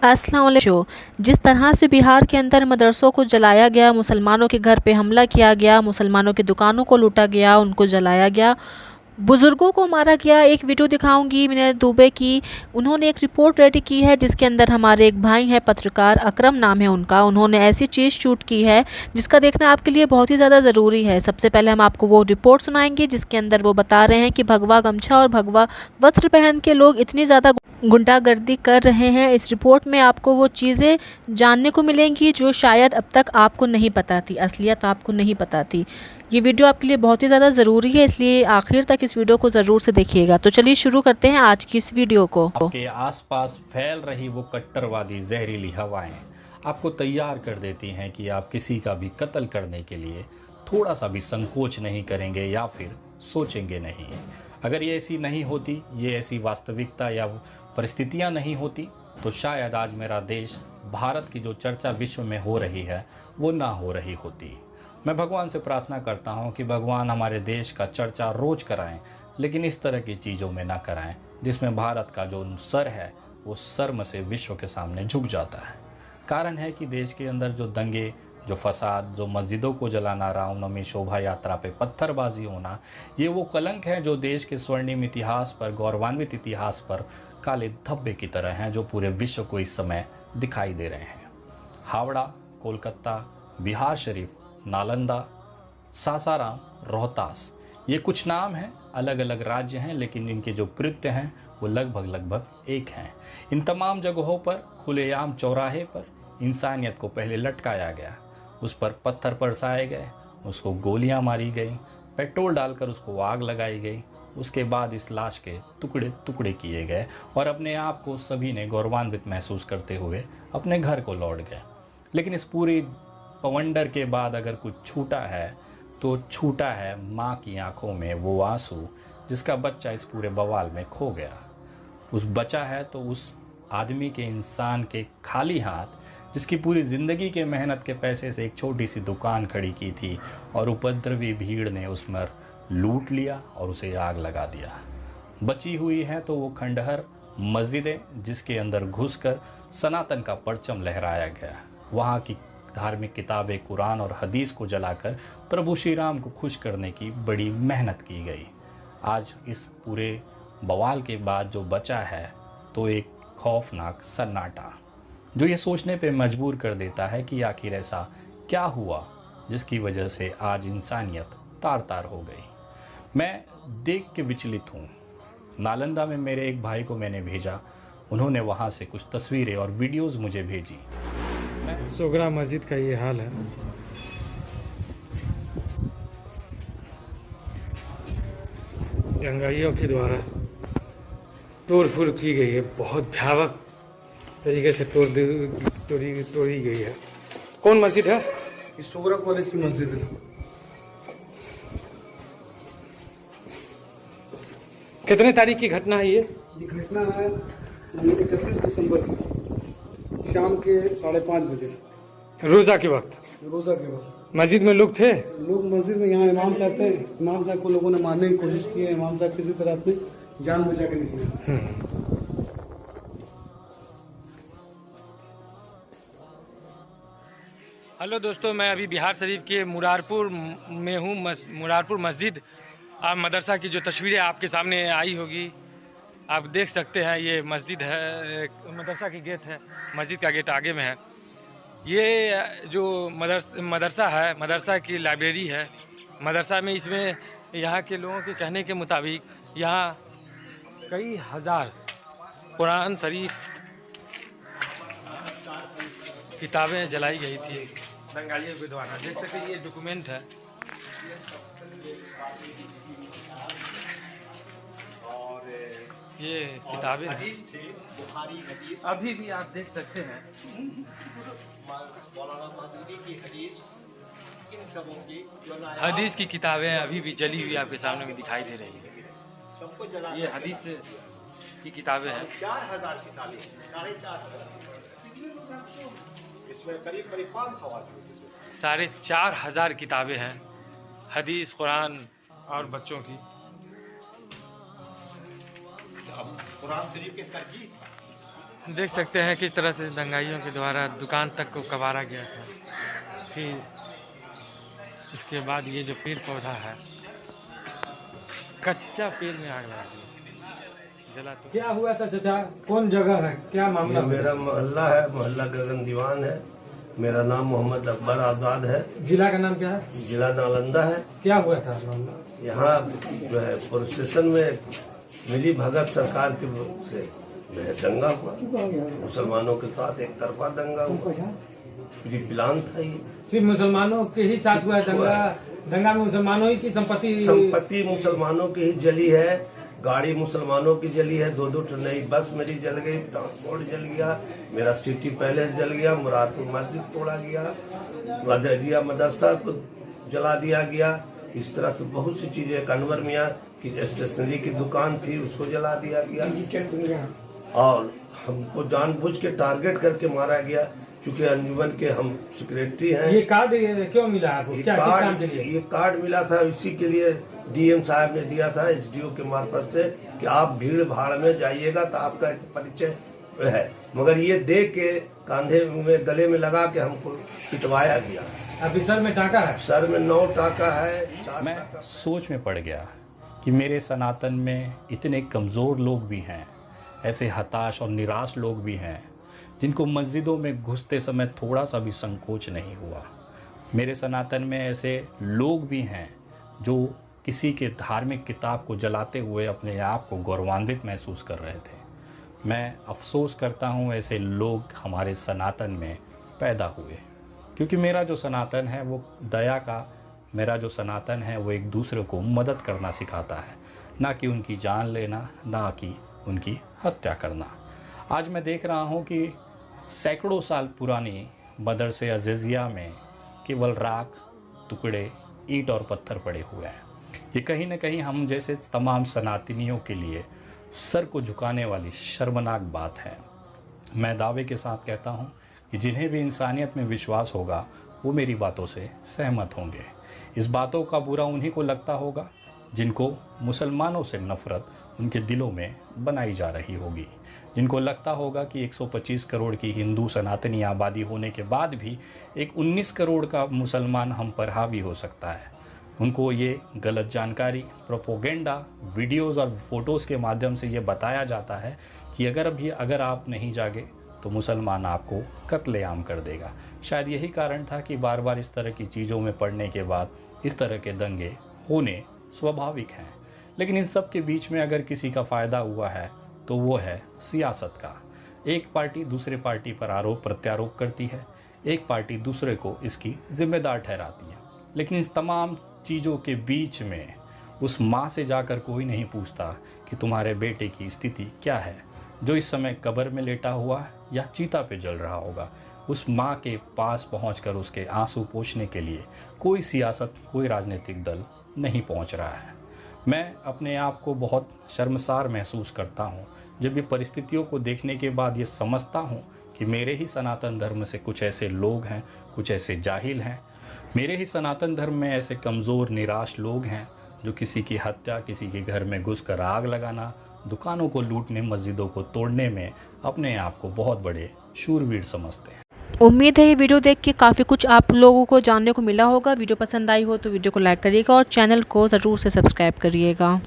अस्सलाम वालेकुम। जिस तरह से बिहार के अंदर मदरसों को जलाया गया, मुसलमानों के घर पे हमला किया गया, मुसलमानों की दुकानों को लूटा गया, उनको जलाया गया, बुज़ुर्गों को मारा गया। एक वीडियो दिखाऊंगी मैंने दुबे की। उन्होंने एक रिपोर्ट रेडी की है जिसके अंदर हमारे एक भाई हैं, पत्रकार अकरम नाम है उनका। उन्होंने ऐसी चीज़ शूट की है जिसका देखना आपके लिए बहुत ही ज़्यादा ज़रूरी है। सबसे पहले हम आपको वो रिपोर्ट सुनाएंगे जिसके अंदर वो बता रहे हैं कि भगवा गमछा और भगवा वस्त्र पहन के लोग इतनी ज़्यादा गुंडागर्दी कर रहे हैं। इस रिपोर्ट में आपको वो चीज़ें जानने को मिलेंगी जो शायद अब तक आपको नहीं पता थी, असलियत आपको नहीं पता थी। ये वीडियो आपके लिए बहुत ही ज़्यादा ज़रूरी है, इसलिए आखिर तक इस वीडियो को ज़रूर से देखिएगा। तो चलिए शुरू करते हैं आज की इस वीडियो को। आपके आसपास फैल रही वो कट्टरवादी जहरीली हवाएं आपको तैयार कर देती हैं कि आप किसी का भी कत्ल करने के लिए थोड़ा सा भी संकोच नहीं करेंगे या फिर सोचेंगे नहीं। अगर ये ऐसी नहीं होती, ये ऐसी वास्तविकता या परिस्थितियां नहीं होती, तो शायद आज मेरा देश, भारत की जो चर्चा विश्व में हो रही है वो ना हो रही होती। मैं भगवान से प्रार्थना करता हूँ कि भगवान हमारे देश का चर्चा रोज कराएं, लेकिन इस तरह की चीज़ों में ना कराएं जिसमें भारत का जो सर है वो शर्म से विश्व के सामने झुक जाता है। कारण है कि देश के अंदर जो दंगे, जो फसाद, जो मस्जिदों को जलाना, रामनवमी शोभा यात्रा पे पत्थरबाजी होना, ये वो कलंक है जो देश के स्वर्णिम इतिहास पर, गौरवान्वित इतिहास पर काले धब्बे की तरह हैं जो पूरे विश्व को इस समय दिखाई दे रहे हैं। हावड़ा, कोलकाता, बिहार शरीफ, नालंदा, सासाराम, रोहतास, ये कुछ नाम हैं, अलग अलग राज्य हैं, लेकिन इनके जो कृत्य हैं वो लगभग एक हैं। इन तमाम जगहों पर खुलेआम चौराहे पर इंसानियत को पहले लटकाया गया, उस पर पत्थर बरसाए गए, उसको गोलियां मारी गई, पेट्रोल डालकर उसको आग लगाई गई, उसके बाद इस लाश के टुकड़े टुकड़े किए गए और अपने आप को सभी ने गौरवान्वित महसूस करते हुए अपने घर को लौट गए। लेकिन इस पूरी पवंडर के बाद अगर कुछ छूटा है तो छूटा है माँ की आंखों में वो आंसू जिसका बच्चा इस पूरे बवाल में खो गया। उस बचा है तो उस आदमी के, इंसान के खाली हाथ, जिसकी पूरी ज़िंदगी के मेहनत के पैसे से एक छोटी सी दुकान खड़ी की थी और उपद्रवी भीड़ ने उसमें लूट लिया और उसे आग लगा दिया। बची हुई है तो वो खंडहर मस्जिदें जिसके अंदर घुसकर सनातन का परचम लहराया गया, वहाँ की धार्मिक किताबें कुरान और हदीस को जलाकर प्रभु श्री राम को खुश करने की बड़ी मेहनत की गई। आज इस पूरे बवाल के बाद जो बचा है तो एक खौफनाक सन्नाटा जो ये सोचने पे मजबूर कर देता है कि आखिर ऐसा क्या हुआ जिसकी वजह से आज इंसानियत तार तार हो गई। मैं देख के विचलित हूँ। नालंदा में मेरे एक भाई को मैंने भेजा, उन्होंने वहाँ से कुछ तस्वीरें और वीडियोज़ मुझे भेजी। सोगरा मस्जिद का ये हाल है। दंगाइयों के द्वारा तोड़ फोड़ की गई है, बहुत भयावह तरीके से तोड़ी गई है। कौन मस्जिद है? ये सोगरा कॉलेज की मस्जिद है। कितने तारीख की घटना है ये? ये घटना है 31 दिसंबर की शाम के 5:30 बजे, रोजा के वक्त। रोजा के वक्त मस्जिद में लोग थे? लोग मस्जिद में, यहाँ इमाम साहब थे। इमाम साहब को लोगों ने मारने की कोशिश की है। इमाम साहब किसी तरह अपनी जान बचा के निकले। हेलो दोस्तों, मैं अभी बिहार शरीफ के मुरारपुर में हूँ। मुरारपुर मस्जिद आप मदरसा की जो तस्वीरें आपके सामने आई होगी, आप देख सकते हैं। ये मस्जिद है, मदरसा की गेट है, मस्जिद का गेट आगे में है। ये जो मदरसा है, मदरसा की लाइब्रेरी है। मदरसा में इसमें यहाँ के लोगों के कहने के मुताबिक यहाँ कई हज़ार कुरान शरीफ किताबें जलाई गई थी दंगाइयों के द्वारा। देख सकते हैं, ये डॉक्यूमेंट है। ये किताबें अभी भी आप देख सकते हैं। हदीस की किताबें अभी भी जली हुई आपके सामने में दिखाई दे रही है। ये हदीस की किताबें हैं। 4000 किताबें, 4,500 इसमें करीब 500 आदमी। 4,500 किताबें हैं, हदीस, कुरान और बच्चों की। कुरान शरीफ के तरकीब था। देख सकते हैं किस तरह से दंगाइयों के द्वारा दुकान तक को कबारा गया था। फिर इसके बाद ये जो पेड़ पौधा है, कच्चा पेड़ में आग लगा दिया, जला तो। क्या हुआ था चाचा, कौन जगह है, क्या मामला? ये मेरा मोहल्ला है, मोहल्ला गगन दीवान है। मेरा नाम मोहम्मद अकबर आजाद है। जिला का नाम क्या है? जिला नालंदा है। क्या हुआ था मामला? यहाँ जो है पुलिस स्टेशन में मिली भगत सरकार के से जो है दंगा हुआ, मुसलमानों के साथ एक तरफा दंगा हुआ। प्री प्लान था ये। सिर्फ मुसलमानों के ही साथ हुआ है दंगा? दंगा में मुसलमानों ही की संपत्ति मुसलमानों की ही जली है, गाड़ी मुसलमानों की जली है, 2-2 नई बस मेरी जल गई, ट्रांसपोर्ट जल गया, मेरा सिटी पैलेस जल गया, मुरादपुर मस्जिद तोड़ा गया, वदरिया मदरसा को जला दिया गया। इस तरह से बहुत सी चीजें, अनवर मियाँ की स्टेशनरी की दुकान थी उसको जला दिया गया, और हमको जानबूझ के टारगेट करके मारा गया, क्योंकि अंजुमन के हम सेक्रेटरी हैं। ये कार्ड क्यों मिला आपको? क्या किस काम के लिए? ये कार्ड मिला था इसी के लिए, डीएम साहब ने दिया था एसडीओ के मार्फत से कि आप भीड़ भाड़ में जाइएगा तो आपका एक परिचय है, मगर ये देख के कंधे में गले में लगा के हमको पिटवाया गया। अभी सर में टाका है? सर में 9 टाका है। मैं सोच में पड़ गया कि मेरे सनातन में इतने कमज़ोर लोग भी हैं, ऐसे हताश और निराश लोग भी हैं जिनको मस्जिदों में घुसते समय थोड़ा सा भी संकोच नहीं हुआ। मेरे सनातन में ऐसे लोग भी हैं जो किसी के धार्मिक किताब को जलाते हुए अपने आप को गौरवान्वित महसूस कर रहे थे। मैं अफसोस करता हूँ ऐसे लोग हमारे सनातन में पैदा हुए, क्योंकि मेरा जो सनातन है वो दया का, मेरा जो सनातन है वो एक दूसरे को मदद करना सिखाता है, ना कि उनकी जान लेना, ना कि उनकी हत्या करना। आज मैं देख रहा हूँ कि सैकड़ों साल पुरानी मदरसे अज़ीज़िया में केवल राख, टुकड़े, ईंट और पत्थर पड़े हुए हैं। ये कहीं न कहीं हम जैसे तमाम सनातनियों के लिए सर को झुकाने वाली शर्मनाक बात है। मैं दावे के साथ कहता हूँ कि जिन्हें भी इंसानियत में विश्वास होगा वो मेरी बातों से सहमत होंगे। इस बातों का बुरा उन्हीं को लगता होगा जिनको मुसलमानों से नफ़रत उनके दिलों में बनाई जा रही होगी, जिनको लगता होगा कि 125 करोड़ की हिंदू सनातनी आबादी होने के बाद भी एक 19 करोड़ का मुसलमान हम पर हावी हो सकता है। उनको ये गलत जानकारी, प्रोपोगेंडा, वीडियोज़ और फ़ोटोज़ के माध्यम से ये बताया जाता है कि अगर आप नहीं जागे तो मुसलमान आपको कत्लेआम कर देगा। शायद यही कारण था कि बार बार इस तरह की चीज़ों में पढ़ने के बाद इस तरह के दंगे होने स्वाभाविक हैं। लेकिन इन सब के बीच में अगर किसी का फ़ायदा हुआ है तो वो है सियासत का। एक पार्टी दूसरे पार्टी पर आरोप प्रत्यारोप करती है, एक पार्टी दूसरे को इसकी जिम्मेदार ठहराती है। लेकिन इस तमाम चीज़ों के बीच में उस माँ से जाकर कोई नहीं पूछता कि तुम्हारे बेटे की स्थिति क्या है, जो इस समय कब्र में लेटा हुआ या चीता पे जल रहा होगा। उस माँ के पास पहुंचकर उसके आंसू पोंछने के लिए कोई सियासत, कोई राजनीतिक दल नहीं पहुंच रहा है। मैं अपने आप को बहुत शर्मसार महसूस करता हूँ जब ये परिस्थितियों को देखने के बाद ये समझता हूँ कि मेरे ही सनातन धर्म से कुछ ऐसे लोग हैं, कुछ ऐसे जाहिल हैं, मेरे ही सनातन धर्म में ऐसे कमज़ोर निराश लोग हैं जो किसी की हत्या, किसी के घर में घुसकर आग लगाना, दुकानों को लूटने, मस्जिदों को तोड़ने में अपने आप को बहुत बड़े शूरवीर समझते हैं। उम्मीद है ये वीडियो देख के काफ़ी कुछ आप लोगों को जानने को मिला होगा। वीडियो पसंद आई हो तो वीडियो को लाइक करिएगा और चैनल को ज़रूर से सब्सक्राइब करिएगा।